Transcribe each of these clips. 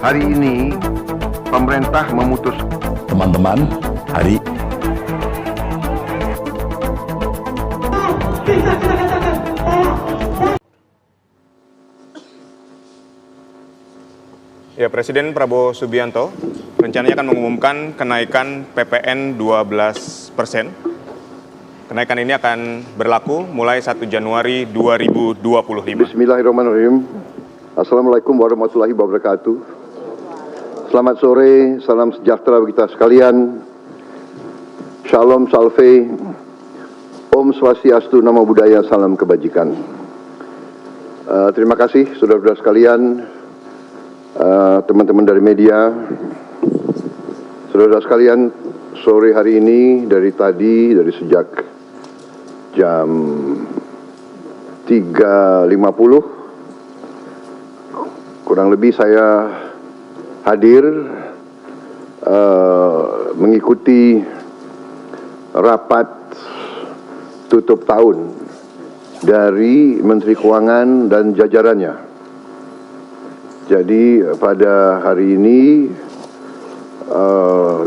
Hari ini pemerintah memutus. Teman-teman, hari Ya, Presiden Prabowo Subianto rencananya akan mengumumkan kenaikan PPN 12%. Kenaikan ini akan berlaku mulai 1 Januari 2025. Bismillahirrahmanirrahim. Assalamualaikum warahmatullahi wabarakatuh. Selamat sore, salam sejahtera bagi kita sekalian. Shalom Salve, Om Swastiastu, Namo Buddhaya, salam kebajikan. Terima kasih saudara-saudara sekalian, teman-teman dari media, saudara-saudara sekalian. Sore hari ini dari sejak jam 3.50 kurang lebih saya hadir mengikuti rapat tutup tahun dari Menteri Keuangan dan jajarannya. Jadi pada hari ini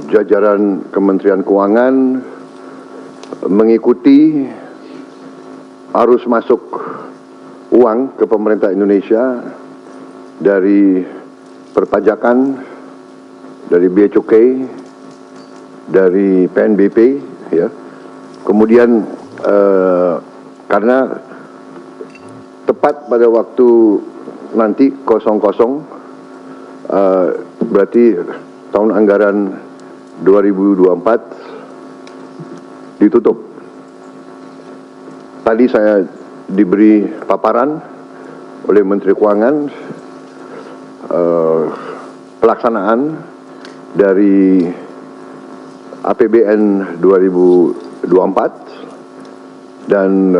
jajaran Kementerian Keuangan mengikuti arus masuk uang ke pemerintah Indonesia dari perpajakan, dari Bea Cukai, dari PNBP, ya. Kemudian karena tepat pada waktu nanti 00, berarti tahun anggaran 2024 ditutup. Tadi saya diberi paparan oleh Menteri Keuangan pelaksanaan dari APBN 2024 dan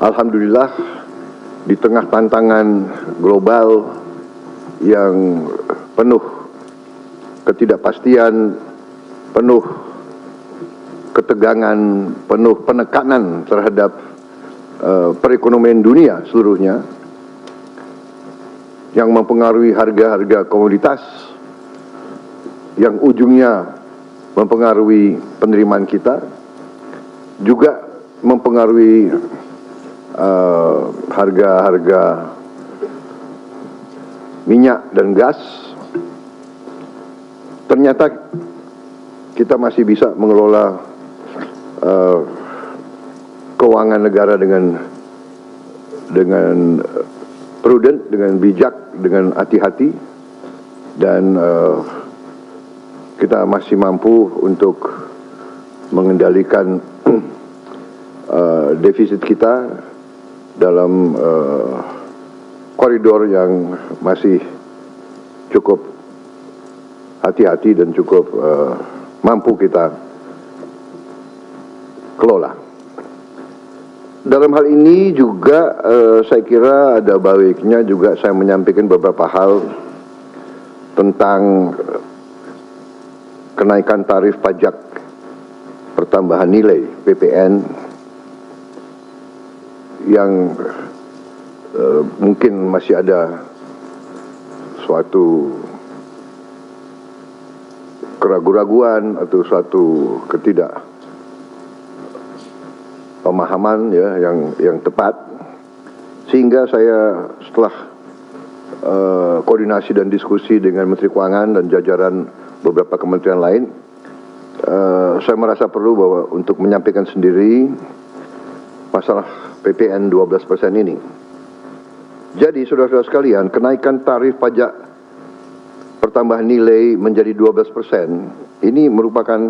alhamdulillah di tengah tantangan global yang penuh ketidakpastian, penuh ketegangan, penuh penekanan terhadap perekonomian dunia seluruhnya yang mempengaruhi harga-harga komoditas, yang ujungnya mempengaruhi penerimaan kita, juga mempengaruhi harga-harga minyak dan gas. Ternyata kita masih bisa mengelola keuangan negara dengan prudent, dengan bijak, dengan hati-hati, dan kita masih mampu untuk mengendalikan defisit kita dalam koridor yang masih cukup hati-hati dan cukup mampu kita kelola. Dalam hal ini juga saya kira ada baiknya juga saya menyampaikan beberapa hal tentang kenaikan tarif pajak pertambahan nilai PPN yang mungkin masih ada suatu keraguan-raguan atau suatu ketidakpemahaman, ya, yang tepat, sehingga saya setelah koordinasi dan diskusi dengan Menteri Keuangan dan jajaran beberapa kementerian lain, saya merasa perlu bahwa untuk menyampaikan sendiri masalah PPN 12% ini. Jadi saudara-saudara sekalian, kenaikan tarif pajak pertambahan nilai menjadi 12% ini merupakan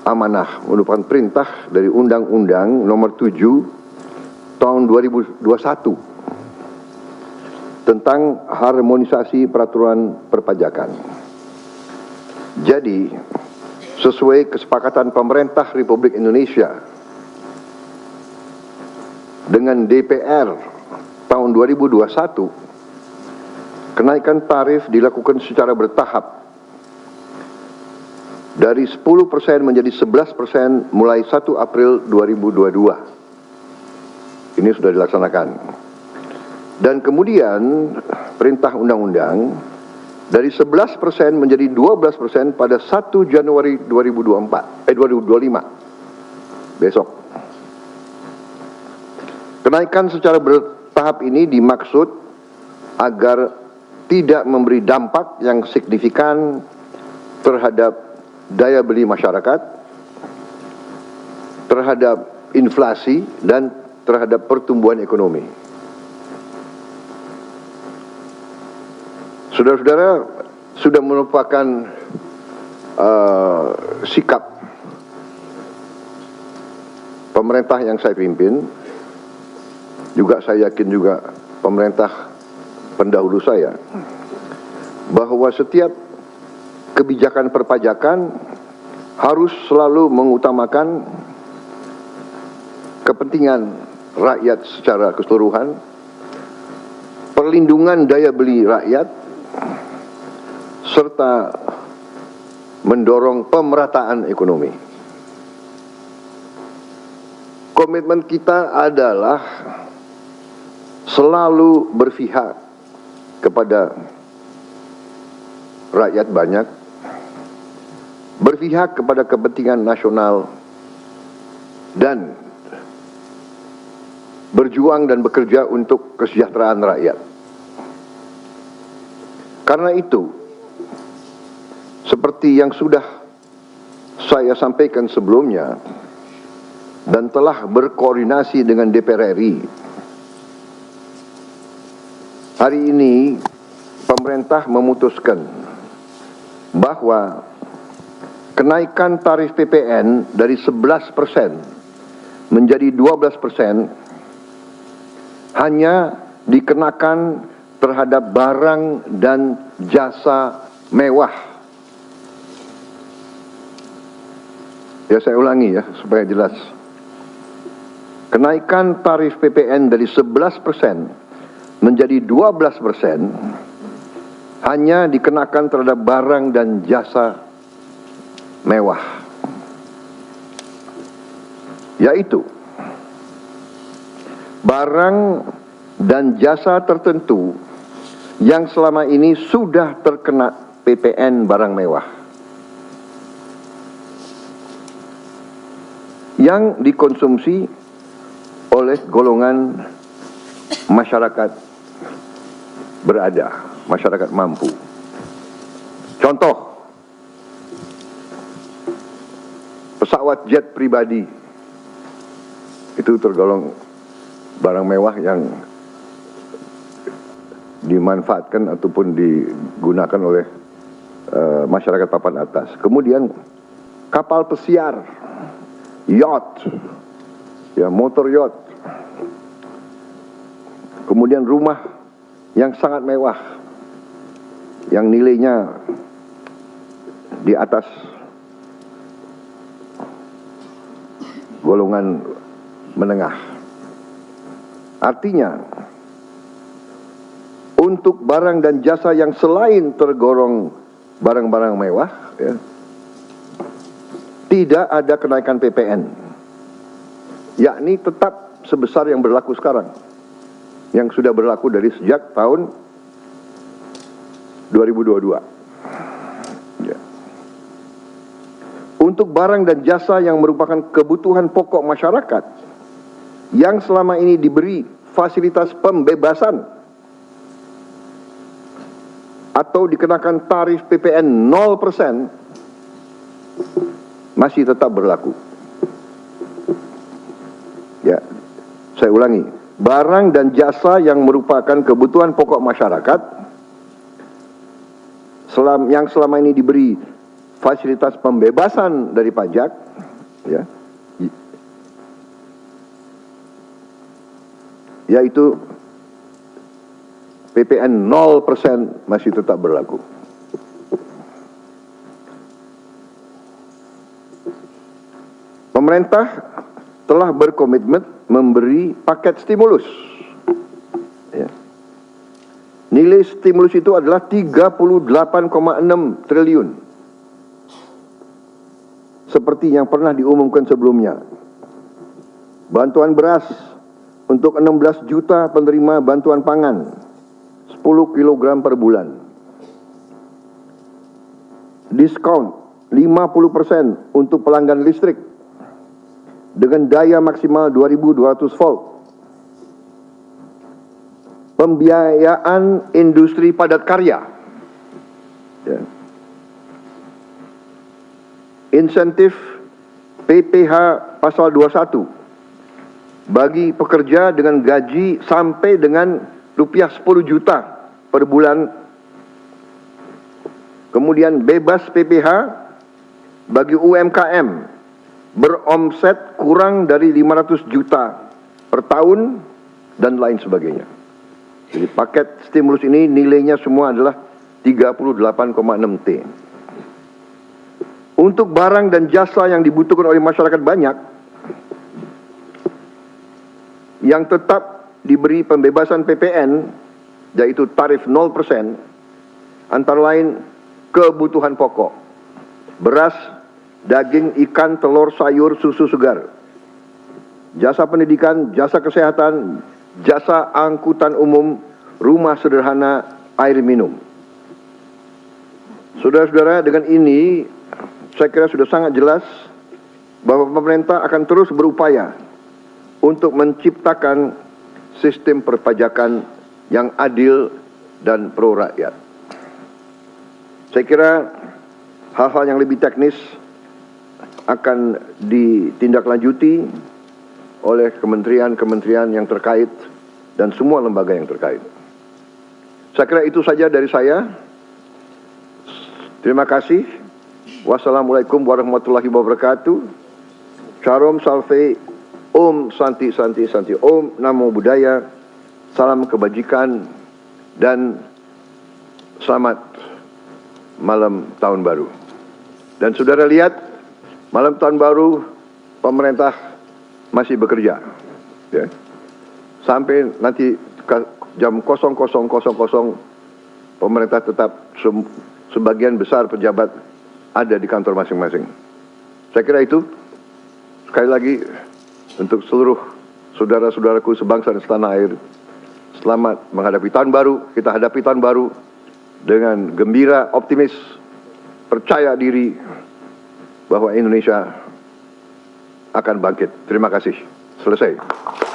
amanah, merupakan perintah dari Undang-Undang Nomor 7 Tahun 2021 tentang harmonisasi peraturan perpajakan. Jadi, sesuai kesepakatan pemerintah Republik Indonesia dengan DPR tahun 2021, kenaikan tarif dilakukan secara bertahap dari 10% menjadi 11% mulai 1 April 2022. Ini sudah dilaksanakan. Dan kemudian perintah undang-undang dari 11% menjadi 12% pada 1 Januari 2025 besok. Kenaikan secara bertahap ini dimaksud agar tidak memberi dampak yang signifikan terhadap daya beli masyarakat, terhadap inflasi, dan terhadap pertumbuhan ekonomi. Saudara-saudara, sudah merupakan sikap pemerintah yang saya pimpin, juga saya yakin juga pemerintah pendahulu saya, bahwa setiap kebijakan perpajakan harus selalu mengutamakan kepentingan rakyat secara keseluruhan, perlindungan daya beli rakyat, serta mendorong pemerataan ekonomi. Komitmen kita adalah selalu berpihak kepada rakyat banyak, berpihak kepada kepentingan nasional, dan berjuang dan bekerja untuk kesejahteraan rakyat. Karena itu, seperti yang sudah saya sampaikan sebelumnya dan telah berkoordinasi dengan DPR RI, hari ini pemerintah memutuskan bahwa kenaikan tarif PPN dari 11% menjadi 12% hanya dikenakan terhadap barang dan jasa mewah. Ya, saya ulangi ya supaya jelas. Kenaikan tarif PPN dari 11% menjadi 12% hanya dikenakan terhadap barang dan jasa mewah. Yaitu barang dan jasa tertentu yang selama ini sudah terkena PPN barang mewah, yang dikonsumsi oleh golongan masyarakat berada, masyarakat mampu. Contoh, pesawat jet pribadi itu tergolong barang mewah yang dimanfaatkan ataupun digunakan oleh masyarakat papan atas. Kemudian kapal pesiar, yacht, ya, motor yacht. Kemudian rumah yang sangat mewah, yang nilainya di atas golongan menengah. Artinya, untuk barang dan jasa yang selain tergolong barang-barang mewah, ya, tidak ada kenaikan PPN, yakni tetap sebesar yang berlaku sekarang, yang sudah berlaku dari sejak tahun 2022. Ya. Untuk barang dan jasa yang merupakan kebutuhan pokok masyarakat, yang selama ini diberi fasilitas pembebasan atau dikenakan tarif PPN 0%, masih tetap berlaku. Ya, saya ulangi, barang dan jasa yang merupakan kebutuhan pokok masyarakat yang selama ini diberi fasilitas pembebasan dari pajak, ya, yaitu PPN 0% masih tetap berlaku. Pemerintah telah berkomitmen memberi paket stimulus. Ya. Nilai stimulus itu adalah 38,6 triliun. Seperti yang pernah diumumkan sebelumnya. Bantuan beras untuk 16 juta penerima bantuan pangan. 10 kg per bulan. Diskon 50% untuk pelanggan listrik dengan daya maksimal 2200 volt. Pembiayaan industri padat karya. Ya. Insentif PPh pasal 21 bagi pekerja dengan gaji sampai dengan rupiah 10 juta per bulan. Kemudian bebas PPh bagi UMKM beromset kurang dari 500 juta per tahun dan lain sebagainya. Jadi paket stimulus ini nilainya semua adalah 38,6 T. Untuk barang dan jasa yang dibutuhkan oleh masyarakat banyak, yang tetap diberi pembebasan PPN, yaitu tarif 0%, antara lain kebutuhan pokok, beras, daging, ikan, telur, sayur, susu segar, jasa pendidikan, jasa kesehatan, jasa angkutan umum, rumah sederhana, air minum. Saudara-saudara, dengan ini saya kira sudah sangat jelas bahwa pemerintah akan terus berupaya untuk menciptakan sistem perpajakan yang adil dan pro rakyat. Saya kira hal-hal yang lebih teknis akan ditindaklanjuti oleh kementerian-kementerian yang terkait dan semua lembaga yang terkait. Saya kira itu saja dari saya. Terima kasih. Wassalamualaikum warahmatullahi wabarakatuh. Charom Salve, Om Santi Santi Santi, Om Namo Buddhaya, salam kebajikan, dan selamat malam tahun baru. Dan saudara lihat, malam tahun baru pemerintah masih bekerja. Ya. Sampai nanti jam 00.00 pemerintah tetap sebagian besar pejabat ada di kantor masing-masing. Saya kira itu, sekali lagi, untuk seluruh saudara-saudaraku sebangsa dan setanah air, selamat menghadapi tahun baru. Kita hadapi tahun baru dengan gembira, optimis, percaya diri bahwa Indonesia akan bangkit. Terima kasih. Selesai.